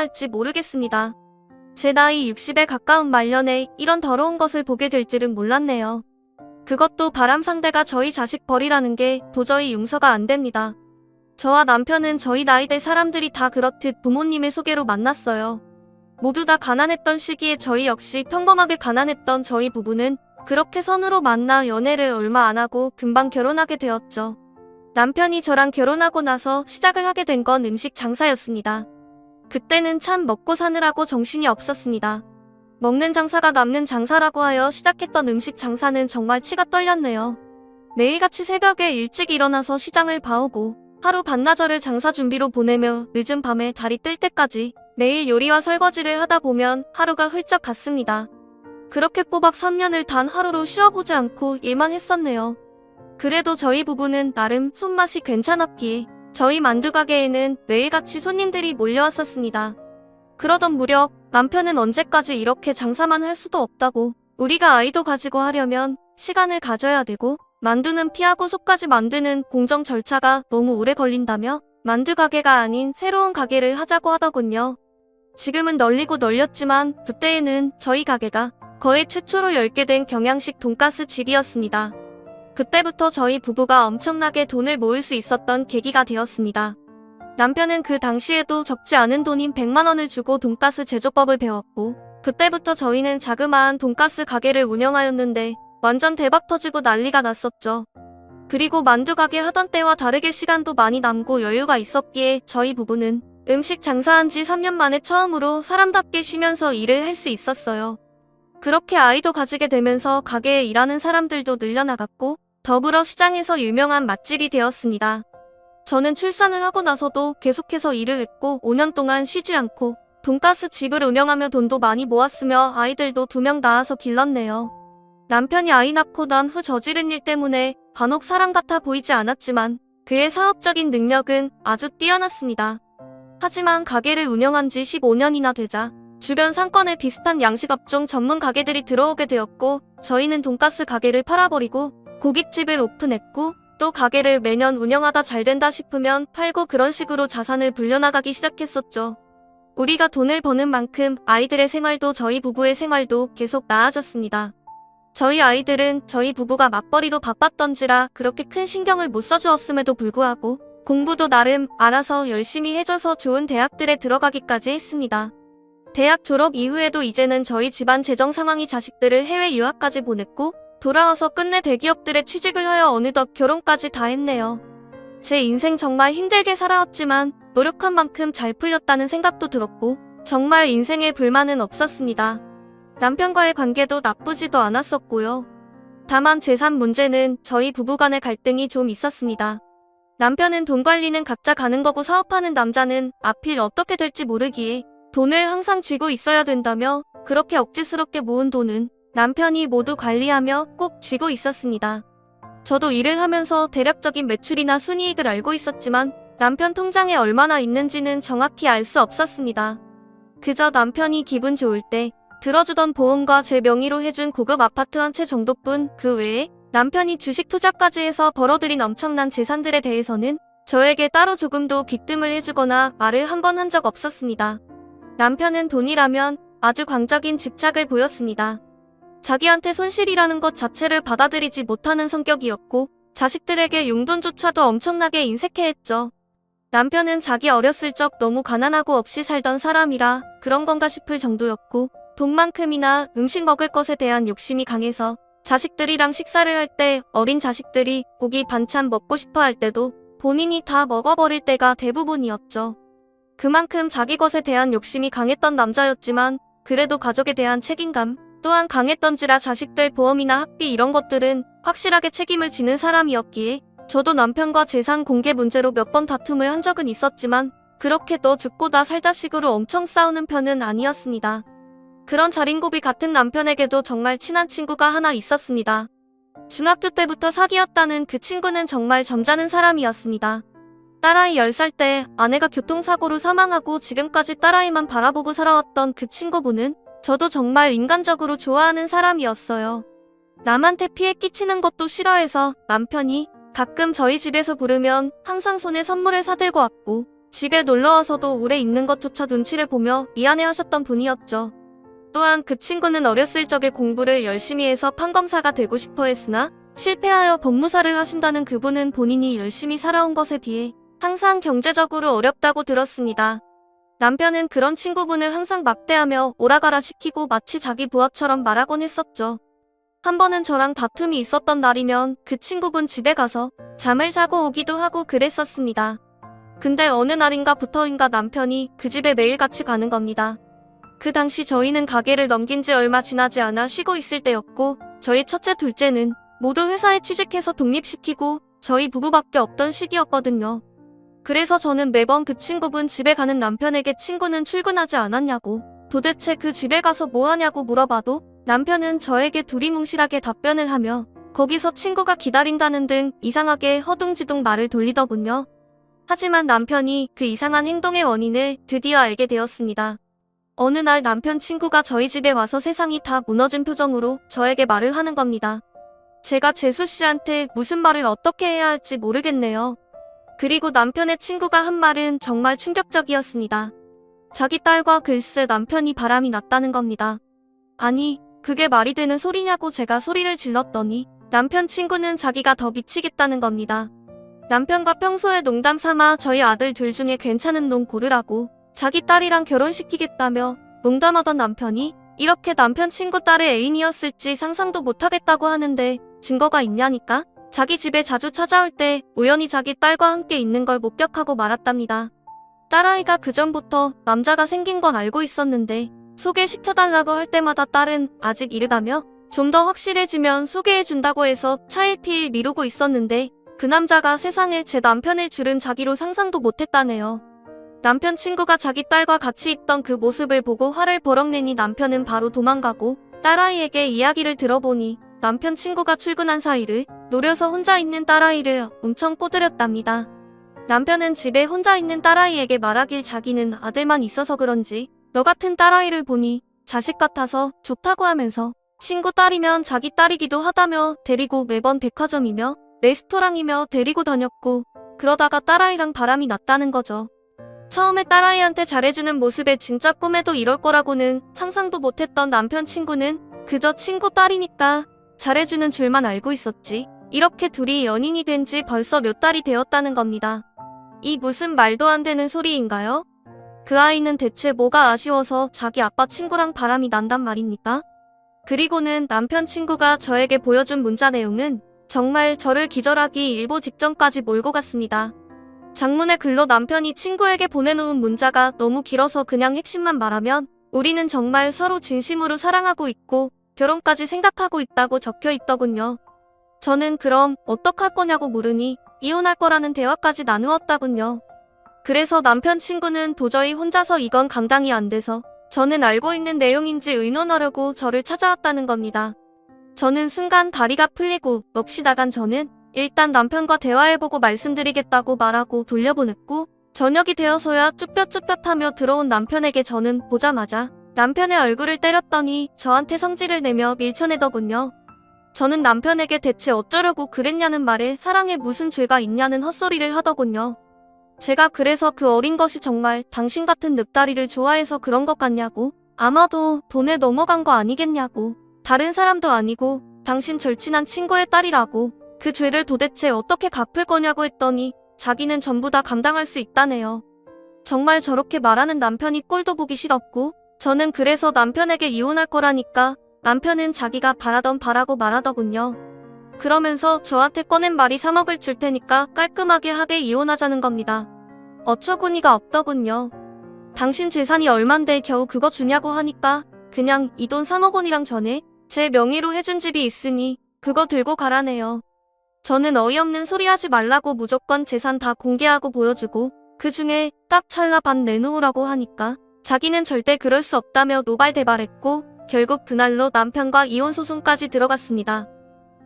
할지 모르겠습니다. 제 나이 60에 가까운 말년에 이런 더러운 것을 보게 될 줄은 몰랐네요. 그것도 바람 상대가 저희 자식 버리라는 게 도저히 용서가 안 됩니다. 저와 남편은 저희 나이대 사람들이 다 그렇듯 부모님의 소개로 만났어요. 모두 다 가난했던 시기에 저희 역시 평범하게 가난했던 저희 부부는 그렇게 선으로 만나 연애를 얼마 안 하고 금방 결혼하게 되었죠. 남편이 저랑 결혼하고 나서 시작을 하게 된 건 음식 장사였습니다. 그때는 참 먹고 사느라고 정신이 없었습니다. 먹는 장사가 남는 장사라고 하여 시작했던 음식 장사는 정말 치가 떨렸네요. 매일같이 새벽에 일찍 일어나서 시장을 봐오고 하루 반나절을 장사 준비로 보내며 늦은 밤에 달이 뜰 때까지 매일 요리와 설거지를 하다 보면 하루가 훌쩍 갔습니다. 그렇게 꼬박 3년을 단 하루로 쉬어보지 않고 일만 했었네요. 그래도 저희 부부는 나름 손맛이 괜찮았기에 저희 만두 가게에는 매일같이 손님들이 몰려왔었습니다. 그러던 무렵 남편은 언제까지 이렇게 장사만 할 수도 없다고, 우리가 아이도 가지고 하려면 시간을 가져야 되고 만두는 피하고 속까지 만드는 공정 절차가 너무 오래 걸린다며 만두 가게가 아닌 새로운 가게를 하자고 하더군요. 지금은 널리고 널렸지만 그때에는 저희 가게가 거의 최초로 열게 된 경양식 돈가스 집이었습니다. 그때부터 저희 부부가 엄청나게 돈을 모을 수 있었던 계기가 되었습니다. 남편은 그 당시에도 적지 않은 돈인 100만 원을 주고 돈가스 제조법을 배웠고, 그때부터 저희는 자그마한 돈가스 가게를 운영하였는데 완전 대박 터지고 난리가 났었죠. 그리고 만두 가게 하던 때와 다르게 시간도 많이 남고 여유가 있었기에 저희 부부는 음식 장사한 지 3년 만에 처음으로 사람답게 쉬면서 일을 할 수 있었어요. 그렇게 아이도 가지게 되면서 가게에 일하는 사람들도 늘려나갔고 더불어 시장에서 유명한 맛집이 되었습니다. 저는 출산을 하고 나서도 계속해서 일을 했고 5년 동안 쉬지 않고 돈가스 집을 운영하며 돈도 많이 모았으며 아이들도 2명 낳아서 길렀네요. 남편이 아이 낳고 난 후 저지른 일 때문에 간혹 사람 같아 보이지 않았지만 그의 사업적인 능력은 아주 뛰어났습니다. 하지만 가게를 운영한 지 15년이나 되자 주변 상권에 비슷한 양식업종 전문 가게들이 들어오게 되었고 저희는 돈가스 가게를 팔아버리고 고깃집을 오픈했고 또 가게를 매년 운영하다 잘된다 싶으면 팔고 그런 식으로 자산을 불려나가기 시작했었죠. 우리가 돈을 버는 만큼 아이들의 생활도 저희 부부의 생활도 계속 나아졌습니다. 저희 아이들은 저희 부부가 맞벌이로 바빴던지라 그렇게 큰 신경을 못 써주었음에도 불구하고 공부도 나름 알아서 열심히 해줘서 좋은 대학들에 들어가기까지 했습니다. 대학 졸업 이후에도 이제는 저희 집안 재정 상황이 자식들을 해외 유학까지 보냈고 돌아와서 끝내 대기업들에 취직을 하여 어느덧 결혼까지 다 했네요. 제 인생 정말 힘들게 살아왔지만 노력한 만큼 잘 풀렸다는 생각도 들었고 정말 인생에 불만은 없었습니다. 남편과의 관계도 나쁘지도 않았었고요. 다만 재산 문제는 저희 부부간의 갈등이 좀 있었습니다. 남편은 돈 관리는 각자 가는 거고 사업하는 남자는 앞일 어떻게 될지 모르기에 돈을 항상 쥐고 있어야 된다며 그렇게 억지스럽게 모은 돈은 남편이 모두 관리하며 꼭 쥐고 있었습니다. 저도 일을 하면서 대략적인 매출이나 순이익을 알고 있었지만 남편 통장에 얼마나 있는지는 정확히 알 수 없었습니다. 그저 남편이 기분 좋을 때 들어주던 보험과 제 명의로 해준 고급 아파트 한 채 정도뿐 그 외에 남편이 주식 투자까지 해서 벌어들인 엄청난 재산들에 대해서는 저에게 따로 조금도 귀뜸을 해주거나 말을 한 번 한 적 없었습니다. 남편은 돈이라면 아주 광적인 집착을 보였습니다. 자기한테 손실이라는 것 자체를 받아들이지 못하는 성격이었고 자식들에게 용돈조차도 엄청나게 인색해했죠. 남편은 자기 어렸을 적 너무 가난하고 없이 살던 사람이라 그런 건가 싶을 정도였고 돈만큼이나 음식 먹을 것에 대한 욕심이 강해서 자식들이랑 식사를 할 때 어린 자식들이 고기 반찬 먹고 싶어 할 때도 본인이 다 먹어버릴 때가 대부분이었죠. 그만큼 자기 것에 대한 욕심이 강했던 남자였지만 그래도 가족에 대한 책임감 또한 강했던지라 자식들 보험이나 학비 이런 것들은 확실하게 책임을 지는 사람이었기에 저도 남편과 재산 공개 문제로 몇 번 다툼을 한 적은 있었지만 그렇게 너 죽고 나 살자 식으로 엄청 싸우는 편은 아니었습니다. 그런 자린고비 같은 남편에게도 정말 친한 친구가 하나 있었습니다. 중학교 때부터 사귀었다는 그 친구는 정말 점잖은 사람이었습니다. 딸아이 10살 때 아내가 교통사고로 사망하고 지금까지 딸아이만 바라보고 살아왔던 그 친구분은 저도 정말 인간적으로 좋아하는 사람이었어요. 남한테 피해 끼치는 것도 싫어해서 남편이 가끔 저희 집에서 부르면 항상 손에 선물을 사들고 왔고 집에 놀러와서도 오래 있는 것조차 눈치를 보며 미안해하셨던 분이었죠. 또한 그 친구는 어렸을 적에 공부를 열심히 해서 판검사가 되고 싶어 했으나 실패하여 법무사를 하신다는 그분은 본인이 열심히 살아온 것에 비해 항상 경제적으로 어렵다고 들었습니다. 남편은 그런 친구분을 항상 막대하며 오라가라 시키고 마치 자기 부하처럼 말하곤 했었죠. 한 번은 저랑 다툼이 있었던 날이면 그 친구분 집에 가서 잠을 자고 오기도 하고 그랬었습니다. 근데 어느 날인가부터인가 남편이 그 집에 매일 같이 가는 겁니다. 그 당시 저희는 가게를 넘긴 지 얼마 지나지 않아 쉬고 있을 때였고 저희 첫째 둘째는 모두 회사에 취직해서 독립시키고 저희 부부밖에 없던 시기였거든요. 그래서 저는 매번 그 친구분 집에 가는 남편에게 친구는 출근하지 않았냐고, 도대체 그 집에 가서 뭐 하냐고 물어봐도 남편은 저에게 두리뭉실하게 답변을 하며 거기서 친구가 기다린다는 등 이상하게 허둥지둥 말을 돌리더군요. 하지만 남편이 그 이상한 행동의 원인을 드디어 알게 되었습니다. 어느 날 남편 친구가 저희 집에 와서 세상이 다 무너진 표정으로 저에게 말을 하는 겁니다. 제가 재수 씨한테 무슨 말을 어떻게 해야 할지 모르겠네요. 그리고 남편의 친구가 한 말은 정말 충격적이었습니다. 자기 딸과 글쎄 남편이 바람이 났다는 겁니다. 아니, 그게 말이 되는 소리냐고 제가 소리를 질렀더니 남편 친구는 자기가 더 미치겠다는 겁니다. 남편과 평소에 농담 삼아 저희 아들 둘 중에 괜찮은 놈 고르라고 자기 딸이랑 결혼시키겠다며 농담하던 남편이 이렇게 남편 친구 딸의 애인이었을지 상상도 못하겠다고 하는데 증거가 있냐니까? 자기 집에 자주 찾아올 때 우연히 자기 딸과 함께 있는 걸 목격하고 말았답니다. 딸아이가 그전부터 남자가 생긴 건 알고 있었는데 소개시켜달라고 할 때마다 딸은 아직 이르다며 좀 더 확실해지면 소개해준다고 해서 차일피일 미루고 있었는데 그 남자가 세상에 제 남편일 줄은 자기로 상상도 못했다네요. 남편 친구가 자기 딸과 같이 있던 그 모습을 보고 화를 버럭 내니 남편은 바로 도망가고 딸아이에게 이야기를 들어보니 남편 친구가 출근한 사이를 노려서 혼자 있는 딸아이를 엄청 꼬드렸답니다. 남편은 집에 혼자 있는 딸아이에게 말하길 자기는 아들만 있어서 그런지 너 같은 딸아이를 보니 자식 같아서 좋다고 하면서 친구 딸이면 자기 딸이기도 하다며 데리고 매번 백화점이며 레스토랑이며 데리고 다녔고 그러다가 딸아이랑 바람이 났다는 거죠. 처음에 딸아이한테 잘해주는 모습에 진짜 꿈에도 이럴 거라고는 상상도 못했던 남편 친구는 그저 친구 딸이니까 잘해주는 줄만 알고 있었지. 이렇게 둘이 연인이 된 지 벌써 몇 달이 되었다는 겁니다. 이 무슨 말도 안 되는 소리인가요? 그 아이는 대체 뭐가 아쉬워서 자기 아빠 친구랑 바람이 난단 말입니까? 그리고는 남편 친구가 저에게 보여준 문자 내용은 정말 저를 기절하기 일보 직전까지 몰고 갔습니다. 장문의 글로 남편이 친구에게 보내놓은 문자가 너무 길어서 그냥 핵심만 말하면 우리는 정말 서로 진심으로 사랑하고 있고 결혼까지 생각하고 있다고 적혀 있더군요. 저는 그럼 어떡할 거냐고 물으니 이혼할 거라는 대화까지 나누었다군요. 그래서 남편 친구는 도저히 혼자서 이건 감당이 안 돼서 저는 알고 있는 내용인지 의논하려고 저를 찾아왔다는 겁니다. 저는 순간 다리가 풀리고 넋이 나간 저는 일단 남편과 대화해보고 말씀드리겠다고 말하고 돌려보냈고 저녁이 되어서야 쭈뼛쭈뼛하며 들어온 남편에게 저는 보자마자 남편의 얼굴을 때렸더니 저한테 성질을 내며 밀쳐내더군요. 저는 남편에게 대체 어쩌려고 그랬냐는 말에 사랑에 무슨 죄가 있냐는 헛소리를 하더군요. 제가 그래서 그 어린 것이 정말 당신 같은 늑다리를 좋아해서 그런 것 같냐고, 아마도 돈에 넘어간 거 아니겠냐고, 다른 사람도 아니고 당신 절친한 친구의 딸이라고, 그 죄를 도대체 어떻게 갚을 거냐고 했더니 자기는 전부 다 감당할 수 있다네요. 정말 저렇게 말하는 남편이 꼴도 보기 싫었고 저는 그래서 남편에게 이혼할 거라니까 남편은 자기가 바라던 바라고 말하더군요. 그러면서 저한테 꺼낸 말이 3억을 줄 테니까 깔끔하게 하게 이혼하자는 겁니다. 어처구니가 없더군요. 당신 재산이 얼만데 겨우 그거 주냐고 하니까 그냥 이 돈 3억 원이랑 전에 제 명의로 해준 집이 있으니 그거 들고 가라네요. 저는 어이없는 소리 하지 말라고 무조건 재산 다 공개하고 보여주고 그 중에 딱 찰나 반 내놓으라고 하니까 자기는 절대 그럴 수 없다며 노발대발했고 결국 그날로 남편과 이혼소송까지 들어갔습니다.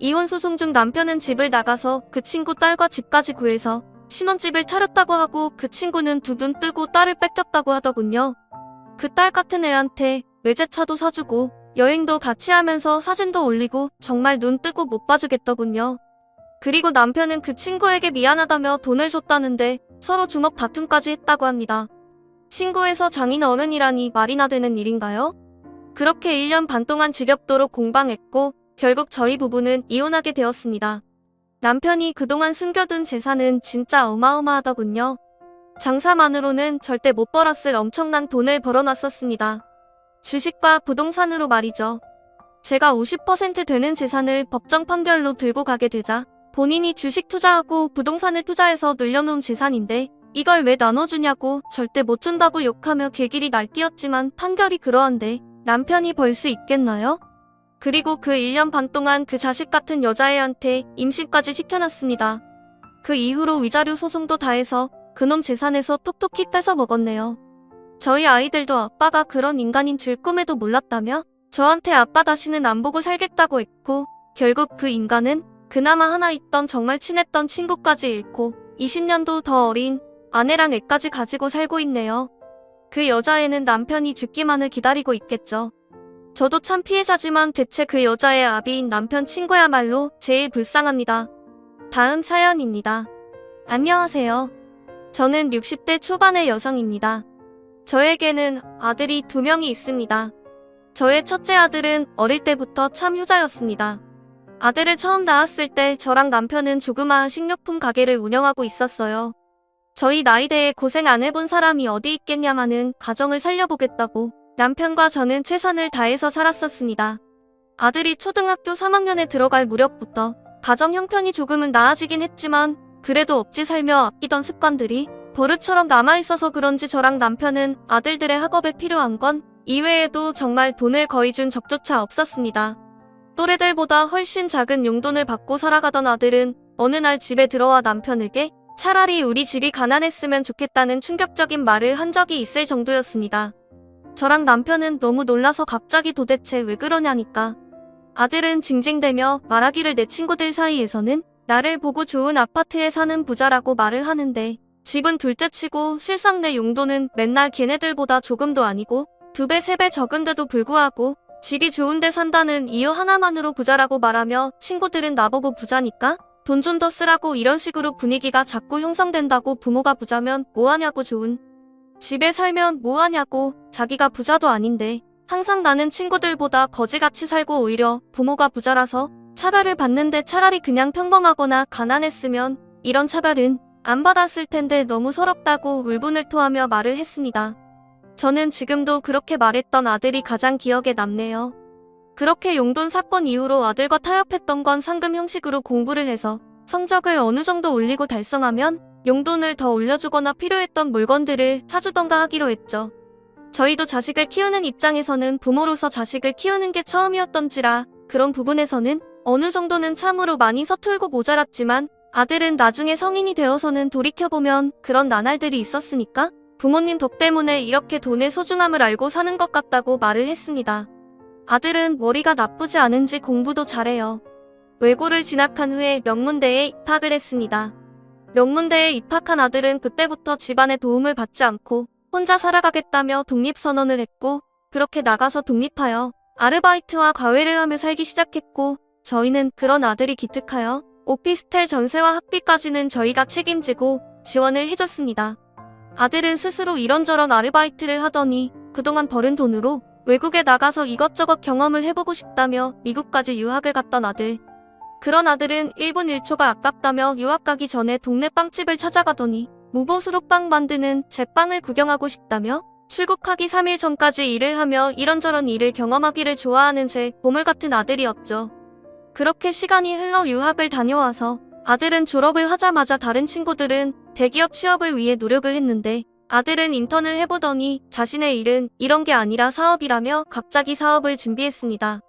이혼소송 중 남편은 집을 나가서 그 친구 딸과 집까지 구해서 신혼집을 차렸다고 하고 그 친구는 두 눈 뜨고 딸을 뺏겼다고 하더군요. 그 딸 같은 애한테 외제차도 사주고 여행도 같이 하면서 사진도 올리고 정말 눈 뜨고 못 봐주겠더군요. 그리고 남편은 그 친구에게 미안하다며 돈을 줬다는데 서로 주먹 다툼까지 했다고 합니다. 친구에서 장인 어른이라니 말이나 되는 일인가요? 그렇게 1년 반 동안 지겹도록 공방했고 결국 저희 부부는 이혼하게 되었습니다. 남편이 그동안 숨겨둔 재산은 진짜 어마어마하더군요. 장사만으로는 절대 못 벌었을 엄청난 돈을 벌어놨었습니다. 주식과 부동산으로 말이죠. 제가 50% 되는 재산을 법정 판결로 들고 가게 되자 본인이 주식 투자하고 부동산을 투자해서 늘려놓은 재산인데 이걸 왜 나눠주냐고 절대 못 준다고 욕하며 길길이 날뛰었지만 판결이 그러한데 남편이 벌 수 있겠나요? 그리고 그 1년 반 동안 그 자식 같은 여자애한테 임신까지 시켜놨습니다. 그 이후로 위자료 소송도 다 해서 그놈 재산에서 톡톡히 뺏어 먹었네요. 저희 아이들도 아빠가 그런 인간인 줄 꿈에도 몰랐다며 저한테 아빠 다시는 안 보고 살겠다고 했고 결국 그 인간은 그나마 하나 있던 정말 친했던 친구까지 잃고 20년도 더 어린 아내랑 애까지 가지고 살고 있네요. 그 여자애는 남편이 죽기만을 기다리고 있겠죠. 저도 참 피해자지만 대체 그 여자의 아비인 남편 친구야말로 제일 불쌍합니다. 다음 사연입니다. 안녕하세요. 저는 60대 초반의 여성입니다. 저에게는 아들이 2명이 있습니다. 저의 첫째 아들은 어릴 때부터 참 효자였습니다. 아들을 처음 낳았을 때 저랑 남편은 조그마한 식료품 가게를 운영하고 있었어요. 저희 나이대에 고생 안 해본 사람이 어디 있겠냐마는 가정을 살려보겠다고 남편과 저는 최선을 다해서 살았었습니다. 아들이 초등학교 3학년에 들어갈 무렵부터 가정 형편이 조금은 나아지긴 했지만 그래도 억지 살며 아끼던 습관들이 버릇처럼 남아있어서 그런지 저랑 남편은 아들들의 학업에 필요한 건 이외에도 정말 돈을 거의 준 적조차 없었습니다. 또래들보다 훨씬 작은 용돈을 받고 살아가던 아들은 어느 날 집에 들어와 남편에게 차라리 우리 집이 가난했으면 좋겠다는 충격적인 말을 한 적이 있을 정도였습니다. 저랑 남편은 너무 놀라서 갑자기 도대체 왜 그러냐니까. 아들은 징징대며 말하기를 내 친구들 사이에서는 나를 보고 좋은 아파트에 사는 부자라고 말을 하는데 집은 둘째치고 실상 내 용돈은 맨날 걔네들보다 조금도 아니고 2배, 3배 적은데도 불구하고 집이 좋은데 산다는 이유 하나만으로 부자라고 말하며 친구들은 나보고 부자니까 돈 좀 더 쓰라고 이런 식으로 분위기가 자꾸 형성된다고. 부모가 부자면 뭐하냐고, 좋은 집에 살면 뭐하냐고. 자기가 부자도 아닌데 항상 나는 친구들보다 거지같이 살고 오히려 부모가 부자라서 차별을 받는데 차라리 그냥 평범하거나 가난했으면 이런 차별은 안 받았을 텐데 너무 서럽다고 울분을 토하며 말을 했습니다. 저는 지금도 그렇게 말했던 아들이 가장 기억에 남네요. 그렇게 용돈 사건 이후로 아들과 타협했던 건 상금 형식으로 공부를 해서 성적을 어느 정도 올리고 달성하면 용돈을 더 올려주거나 필요했던 물건들을 사주던가 하기로 했죠. 저희도 자식을 키우는 입장에서는 부모로서 자식을 키우는 게 처음이었던지라 그런 부분에서는 어느 정도는 참으로 많이 서툴고 모자랐지만 아들은 나중에 성인이 되어서는 돌이켜보면 그런 나날들이 있었으니까 부모님 덕 때문에 이렇게 돈의 소중함을 알고 사는 것 같다고 말을 했습니다. 아들은 머리가 나쁘지 않은지 공부도 잘해요. 외고를 진학한 후에 명문대에 입학을 했습니다. 명문대에 입학한 아들은 그때부터 집안의 도움을 받지 않고 혼자 살아가겠다며 독립선언을 했고 그렇게 나가서 독립하여 아르바이트와 과외를 하며 살기 시작했고 저희는 그런 아들이 기특하여 오피스텔 전세와 학비까지는 저희가 책임지고 지원을 해줬습니다. 아들은 스스로 이런저런 아르바이트를 하더니 그동안 벌은 돈으로 외국에 나가서 이것저것 경험을 해보고 싶다며 미국까지 유학을 갔던 아들. 그런 아들은 1분 1초가 아깝다며 유학 가기 전에 동네 빵집을 찾아가더니 무보수로 빵 만드는 제빵을 구경하고 싶다며 출국하기 3일 전까지 일을 하며 이런저런 일을 경험하기를 좋아하는 제 보물 같은 아들이었죠. 그렇게 시간이 흘러 유학을 다녀와서 아들은 졸업을 하자마자 다른 친구들은 대기업 취업을 위해 노력을 했는데 아들은 인턴을 해보더니 자신의 일은 이런 게 아니라 사업이라며 갑자기 사업을 준비했습니다.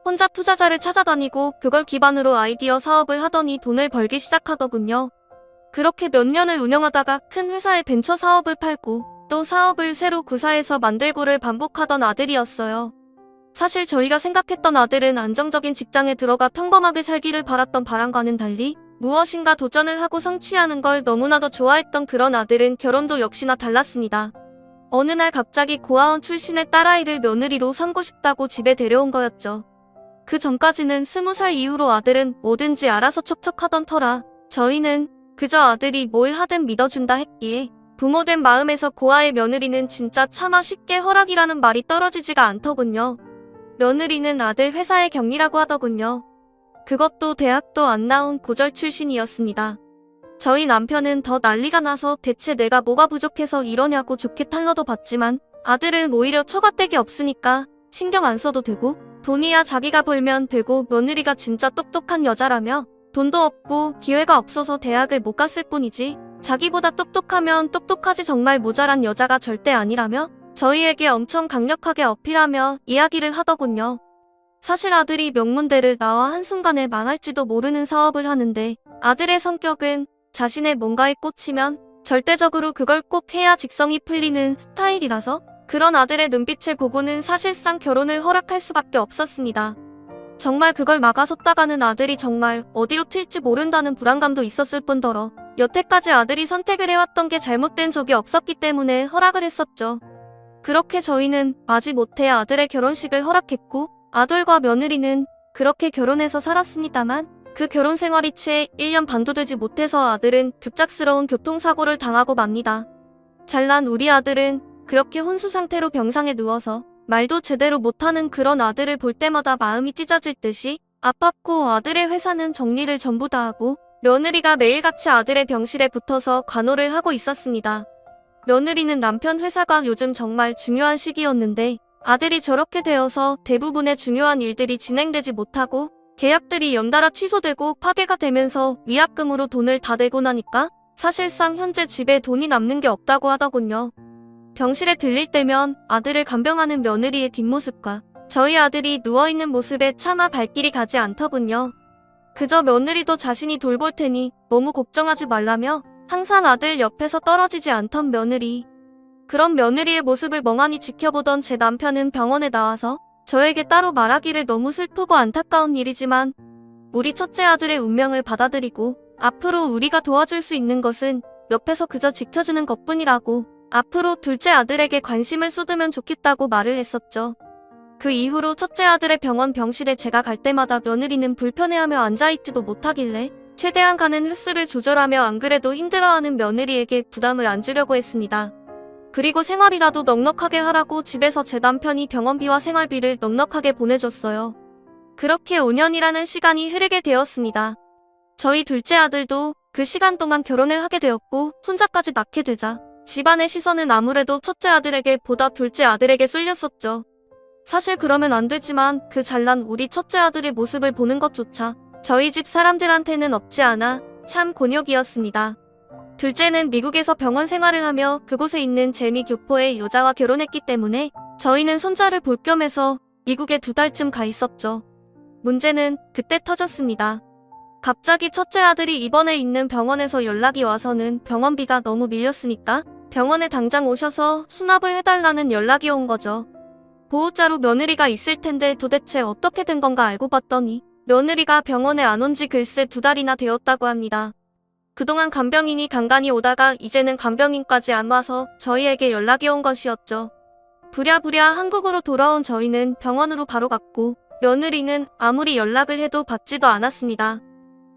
혼자 투자자를 찾아다니고 그걸 기반으로 아이디어 사업을 하더니 돈을 벌기 시작하더군요. 그렇게 몇 년을 운영하다가 큰 회사의 벤처 사업을 팔고 또 사업을 새로 구사해서 만들고를 반복하던 아들이었어요. 사실 저희가 생각했던 아들은 안정적인 직장에 들어가 평범하게 살기를 바랐던 바람과는 달리 무엇인가 도전을 하고 성취하는 걸 너무나도 좋아했던 그런 아들은 결혼도 역시나 달랐습니다. 어느 날 갑자기 고아원 출신의 딸아이를 며느리로 삼고 싶다고 집에 데려온 거였죠. 그 전까지는 20살 이후로 아들은 뭐든지 알아서 척척하던 터라 저희는 그저 아들이 뭘 하든 믿어준다 했기에 부모된 마음에서 고아의 며느리는 진짜 차마 쉽게 허락이라는 말이 떨어지지가 않더군요. 며느리는 아들 회사의 경리라고 하더군요. 그것도 대학도 안 나온 고졸 출신이었습니다. 저희 남편은 더 난리가 나서 대체 내가 뭐가 부족해서 이러냐고 좋게 탄러도 받지만 아들은 오히려 처가댁이 없으니까 신경 안 써도 되고 돈이야 자기가 벌면 되고 며느리가 진짜 똑똑한 여자라며 돈도 없고 기회가 없어서 대학을 못 갔을 뿐이지 자기보다 똑똑하면 똑똑하지 정말 모자란 여자가 절대 아니라며 저희에게 엄청 강력하게 어필하며 이야기를 하더군요. 사실 아들이 명문대를 나와 한순간에 망할지도 모르는 사업을 하는데 아들의 성격은 자신의 뭔가에 꽂히면 절대적으로 그걸 꼭 해야 직성이 풀리는 스타일이라서 그런 아들의 눈빛을 보고는 사실상 결혼을 허락할 수밖에 없었습니다. 정말 그걸 막아섰다가는 아들이 정말 어디로 튈지 모른다는 불안감도 있었을 뿐더러 여태까지 아들이 선택을 해왔던 게 잘못된 적이 없었기 때문에 허락을 했었죠. 그렇게 저희는 마지못해 아들의 결혼식을 허락했고 아들과 며느리는 그렇게 결혼해서 살았습니다만 그 결혼 생활이 채 1년 반도 되지 못해서 아들은 급작스러운 교통사고를 당하고 맙니다. 잘난 우리 아들은 그렇게 혼수 상태로 병상에 누워서 말도 제대로 못하는 그런 아들을 볼 때마다 마음이 찢어질 듯이 아팠고 아들의 회사는 정리를 전부 다 하고 며느리가 매일같이 아들의 병실에 붙어서 간호를 하고 있었습니다. 며느리는 남편 회사가 요즘 정말 중요한 시기였는데 아들이 저렇게 되어서 대부분의 중요한 일들이 진행되지 못하고 계약들이 연달아 취소되고 파괴가 되면서 위약금으로 돈을 다 내고 나니까 사실상 현재 집에 돈이 남는 게 없다고 하더군요. 병실에 들릴 때면 아들을 간병하는 며느리의 뒷모습과 저희 아들이 누워있는 모습에 차마 발길이 가지 않더군요. 그저 며느리도 자신이 돌볼 테니 너무 걱정하지 말라며 항상 아들 옆에서 떨어지지 않던 며느리. 그런 며느리의 모습을 멍하니 지켜보던 제 남편은 병원에 나와서 저에게 따로 말하기를 너무 슬프고 안타까운 일이지만 우리 첫째 아들의 운명을 받아들이고 앞으로 우리가 도와줄 수 있는 것은 옆에서 그저 지켜주는 것뿐이라고 앞으로 둘째 아들에게 관심을 쏟으면 좋겠다고 말을 했었죠. 그 이후로 첫째 아들의 병원 병실에 제가 갈 때마다 며느리는 불편해하며 앉아있지도 못하길래 최대한 가는 횟수를 조절하며 안 그래도 힘들어하는 며느리에게 부담을 안 주려고 했습니다. 그리고 생활이라도 넉넉하게 하라고 집에서 제 남편이 병원비와 생활비를 넉넉하게 보내줬어요. 그렇게 5년이라는 시간이 흐르게 되었습니다. 저희 둘째 아들도 그 시간 동안 결혼을 하게 되었고 손자까지 낳게 되자 집안의 시선은 아무래도 첫째 아들에게 보다 둘째 아들에게 쏠렸었죠. 사실 그러면 안 되지만 그 잘난 우리 첫째 아들의 모습을 보는 것조차 저희 집 사람들한테는 없지 않아 참 곤욕이었습니다. 둘째는 미국에서 병원 생활을 하며 그곳에 있는 재미 교포의 여자와 결혼했기 때문에 저희는 손자를 볼 겸해서 미국에 2달쯤 가 있었죠. 문제는 그때 터졌습니다. 갑자기 첫째 아들이 입원해 있는 병원에서 연락이 와서는 병원비가 너무 밀렸으니까 병원에 당장 오셔서 수납을 해달라는 연락이 온 거죠. 보호자로 며느리가 있을 텐데 도대체 어떻게 된 건가 알고 봤더니 며느리가 병원에 안 온 지 글쎄 2달이나 되었다고 합니다. 그동안 간병인이 간간히 오다가 이제는 간병인까지 안 와서 저희에게 연락이 온 것이었죠. 부랴부랴 한국으로 돌아온 저희는 병원으로 바로 갔고 며느리는 아무리 연락을 해도 받지도 않았습니다.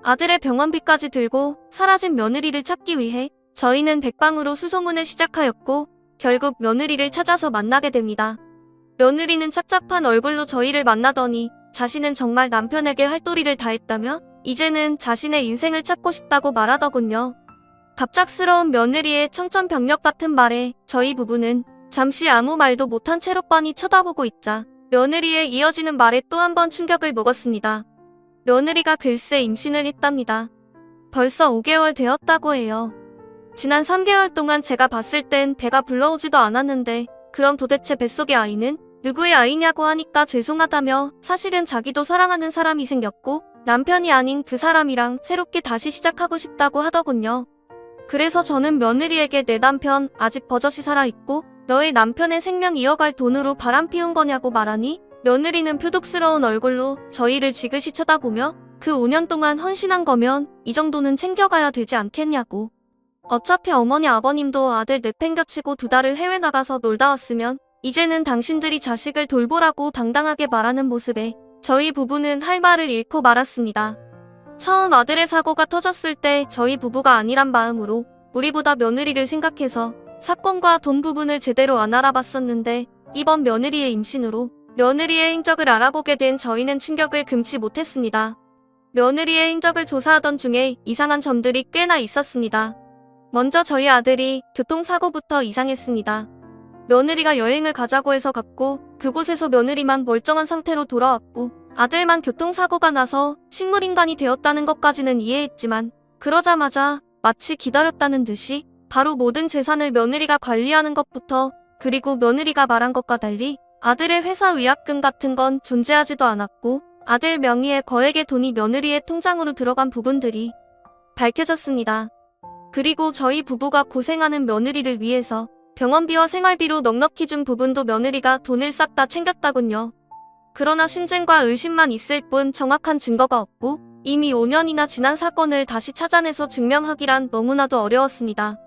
아들의 병원비까지 들고 사라진 며느리를 찾기 위해 저희는 백방으로 수소문을 시작하였고 결국 며느리를 찾아서 만나게 됩니다. 며느리는 착잡한 얼굴로 저희를 만나더니 자신은 정말 남편에게 할 도리를 다했다며 이제는 자신의 인생을 찾고 싶다고 말하더군요. 갑작스러운 며느리의 청천벽력 같은 말에 저희 부부는 잠시 아무 말도 못한 채로 빤히 쳐다보고 있자 며느리의 이어지는 말에 또 한 번 충격을 먹었습니다. 며느리가 글쎄 임신을 했답니다. 벌써 5개월 되었다고 해요. 지난 3개월 동안 제가 봤을 땐 배가 불러오지도 않았는데 그럼 도대체 뱃속의 아이는 누구의 아이냐고 하니까 죄송하다며 사실은 자기도 사랑하는 사람이 생겼고 남편이 아닌 그 사람이랑 새롭게 다시 시작하고 싶다고 하더군요. 그래서 저는 며느리에게 내 남편 아직 버젓이 살아있고 너의 남편의 생명 이어갈 돈으로 바람 피운 거냐고 말하니 며느리는 표독스러운 얼굴로 저희를 지그시 쳐다보며 그 5년 동안 헌신한 거면 이 정도는 챙겨가야 되지 않겠냐고. 어차피 어머니 아버님도 아들 내팽겨치고 2달을 해외 나가서 놀다 왔으면 이제는 당신들이 자식을 돌보라고 당당하게 말하는 모습에 저희 부부는 할 말을 잃고 말았습니다. 처음 아들의 사고가 터졌을 때 저희 부부가 아니란 마음으로 우리보다 며느리를 생각해서 사건과 돈 부분을 제대로 안 알아봤었는데 이번 며느리의 임신으로 며느리의 행적을 알아보게 된 저희는 충격을 금치 못했습니다. 며느리의 행적을 조사하던 중에 이상한 점들이 꽤나 있었습니다. 먼저 저희 아들이 교통사고부터 이상했습니다. 며느리가 여행을 가자고 해서 갔고 그곳에서 며느리만 멀쩡한 상태로 돌아왔고 아들만 교통사고가 나서 식물인간이 되었다는 것까지는 이해했지만 그러자마자 마치 기다렸다는 듯이 바로 모든 재산을 며느리가 관리하는 것부터 그리고 며느리가 말한 것과 달리 아들의 회사 위약금 같은 건 존재하지도 않았고 아들 명의의 거액의 돈이 며느리의 통장으로 들어간 부분들이 밝혀졌습니다. 그리고 저희 부부가 고생하는 며느리를 위해서 병원비와 생활비로 넉넉히 준 부분도 며느리가 돈을 싹 다 챙겼다군요. 그러나 심증과 의심만 있을 뿐 정확한 증거가 없고 이미 5년이나 지난 사건을 다시 찾아내서 증명하기란 너무나도 어려웠습니다.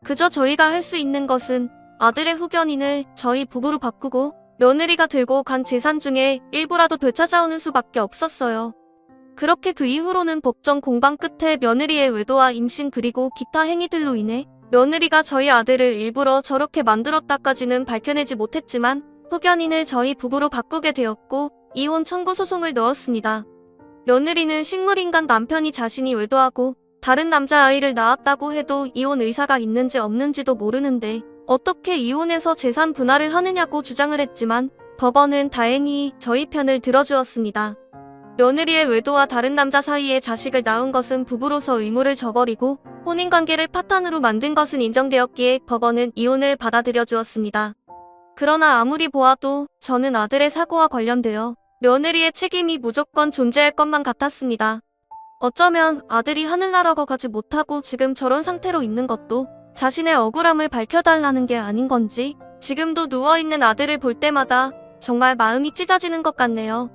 그저 저희가 할 수 있는 것은 아들의 후견인을 저희 부부로 바꾸고 며느리가 들고 간 재산 중에 일부라도 되찾아오는 수밖에 없었어요. 그렇게 그 이후로는 법정 공방 끝에 며느리의 외도와 임신 그리고 기타 행위들로 인해 며느리가 저희 아들을 일부러 저렇게 만들었다까지는 밝혀내지 못했지만 후견인을 저희 부부로 바꾸게 되었고 이혼 청구 소송을 넣었습니다. 며느리는 식물인간 남편이 자신이 외도하고 다른 남자아이를 낳았다고 해도 이혼 의사가 있는지 없는지도 모르는데 어떻게 이혼해서 재산 분할을 하느냐고 주장을 했지만 법원은 다행히 저희 편을 들어주었습니다. 며느리의 외도와 다른 남자 사이에 자식을 낳은 것은 부부로서 의무를 저버리고 혼인관계를 파탄으로 만든 것은 인정되었기에 법원은 이혼을 받아들여 주었습니다. 그러나 아무리 보아도 저는 아들의 사고와 관련되어 며느리의 책임이 무조건 존재할 것만 같았습니다. 어쩌면 아들이 하늘나라가 가지 못하고 지금 저런 상태로 있는 것도 자신의 억울함을 밝혀달라는 게 아닌 건지 지금도 누워있는 아들을 볼 때마다 정말 마음이 찢어지는 것 같네요.